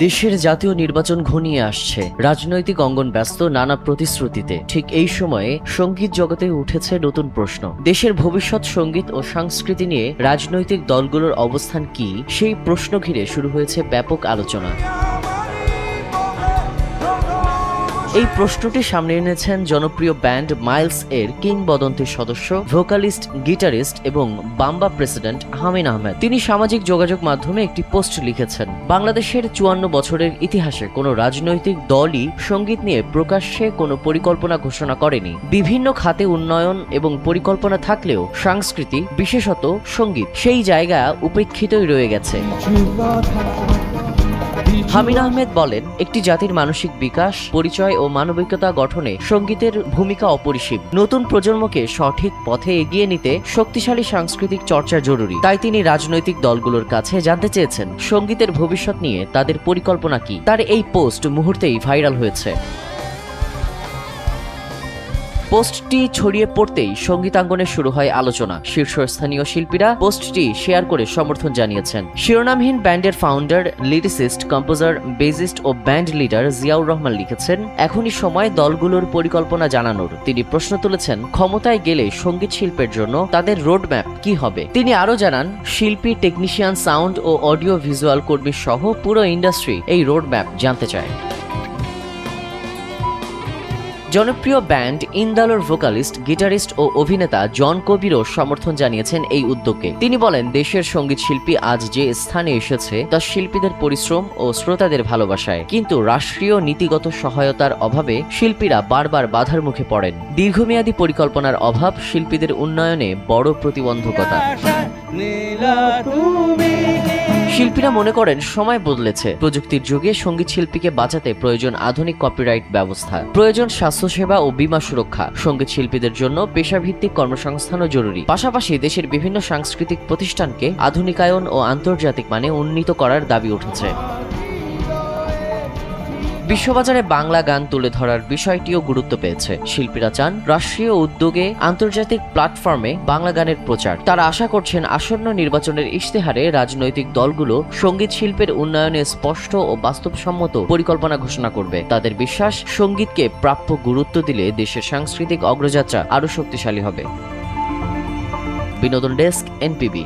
দেশের জাতীয় নির্বাচন ঘনিয়ে আসছে, রাজনৈতিক অঙ্গন ব্যস্ত নানা প্রতিশ্রুতিতে। ঠিক এই সময়ে সঙ্গীত জগতে উঠেছে নতুন প্রশ্ন। দেশের ভবিষ্যৎ সঙ্গীত ও সংস্কৃতি নিয়ে রাজনৈতিক দলগুলোর অবস্থান কি, সেই প্রশ্ন ঘিরে শুরু হয়েছে ব্যাপক আলোচনা। এই প্রশ্নটি সামনে এনেছেন জনপ্রিয় ব্যান্ড মাইলস এর কিংবদন্তি সদস্য, ভোকালিস্ট, গিটারিস্ট এবং বাম্বা প্রেসিডেন্ট হামিন আহমেদ। তিনি সামাজিক যোগাযোগ মাধ্যমে একটি পোস্ট লিখেছেন, বাংলাদেশের ৫৪ বছরের ইতিহাসে কোনো রাজনৈতিক দলই সঙ্গীত নিয়ে প্রকাশ্যে কোনো পরিকল্পনা ঘোষণা করেনি। বিভিন্ন খাতে উন্নয়ন এবং পরিকল্পনা থাকলেও সংস্কৃতি, বিশেষত সঙ্গীত, সেই জায়গা উপেক্ষিতই রয়ে গেছে। হামিন আহমেদ বলেন, একটি জাতির মানসিক বিকাশ, পরিচয় ও মানবিকতা গঠনে সঙ্গীতের ভূমিকা অপরিসীম। নতুন প্রজন্মকে সঠিক পথে এগিয়ে নিতে শক্তিশালী সাংস্কৃতিক চর্চা জরুরি। তাই তিনি রাজনৈতিক দলগুলোর কাছে জানতে চেয়েছেন সঙ্গীতের ভবিষ্যৎ নিয়ে তাদের পরিকল্পনা কি। তার এই পোস্ট মুহূর্তেই ভাইরাল হয়েছে। পোস্টটি ছড়িয়ে পড়তেই সঙ্গীতাঙ্গনে শুরু হয় আলোচনা। শীর্ষস্থানীয় শিল্পীরা পোস্টটি শেয়ার করে সমর্থন জানিয়েছেন। শিরোনামহীন ব্যান্ডের ফাউন্ডার, লিরিসিস্ট, কম্পোজার, বেসিস্ট ও ব্যান্ড লিডার জিয়াউর রহমান লিখেছেন, এখনই সময় দলগুলোর পরিকল্পনা জানানোর। তিনি প্রশ্ন তুলেছেন, ক্ষমতায় গেলে সঙ্গীত শিল্পের জন্য তাদের রোডম্যাপ কি হবে। তিনি আরও জানান, শিল্পী, technician, sound oh audio visual কর্মী সহ পুরো ইন্ডাস্ট্রি এই রোডম্যাপ জানতে চায়। জনপ্রিয় ব্যান্ড ইন্দালোর ভোকালিস্ট, গিটারিস্ট ও অভিনেতা জন কবিরও সমর্থন জানিয়েছেন এই উদ্যোগকে। তিনি বলেন, দেশের সঙ্গীত শিল্পী আজ যে স্থানে এসেছে তা শিল্পীদের পরিশ্রম ও শ্রোতাদের ভালোবাসায়। কিন্তু রাষ্ট্রীয় নীতিগত সহায়তার অভাবে শিল্পীরা বারবার বাধার মুখে পড়েন। দীর্ঘমেয়াদী পরিকল্পনার অভাব শিল্পীদের উন্নয়নে বড় প্রতিবন্ধকতা। শিল্পীরা মনে করেন, সময় বদলেছে। প্রযুক্তির যুগে সঙ্গীত শিল্পীকে বাঁচাতে প্রয়োজন আধুনিক কপিরাইট ব্যবস্থা, প্রয়োজন স্বাস্থ্যসেবা ও বীমা সুরক্ষা। সঙ্গীত শিল্পীদের জন্য পেশাভিত্তিক কর্মসংস্থানও জরুরি। পাশাপাশি দেশের বিভিন্ন সাংস্কৃতিক প্রতিষ্ঠানকে আধুনিকায়ন ও আন্তর্জাতিক মানে উন্নীত করার দাবি উঠেছে। বিশ্ববাজারে বাংলা গান তুলে ধরার বিষয়টিও গুরুত্ব পেয়েছে। শিল্পীরা চান রাষ্ট্রীয় উদ্যোগে আন্তর্জাতিক প্ল্যাটফর্মে বাংলা গানের প্রচার। তারা আশা করছেন আসন্ন নির্বাচনের ইশতেহারে রাজনৈতিক দলগুলো সঙ্গীত শিল্পের উন্নয়নে স্পষ্ট ও বাস্তবসম্মত পরিকল্পনা ঘোষণা করবে। তাদের বিশ্বাস, সঙ্গীতকে প্রাপ্য গুরুত্ব দিলে দেশের সাংস্কৃতিক অগ্রযাত্রা আরও শক্তিশালী হবে। বিনোদন ডেস্ক, এনপিবি।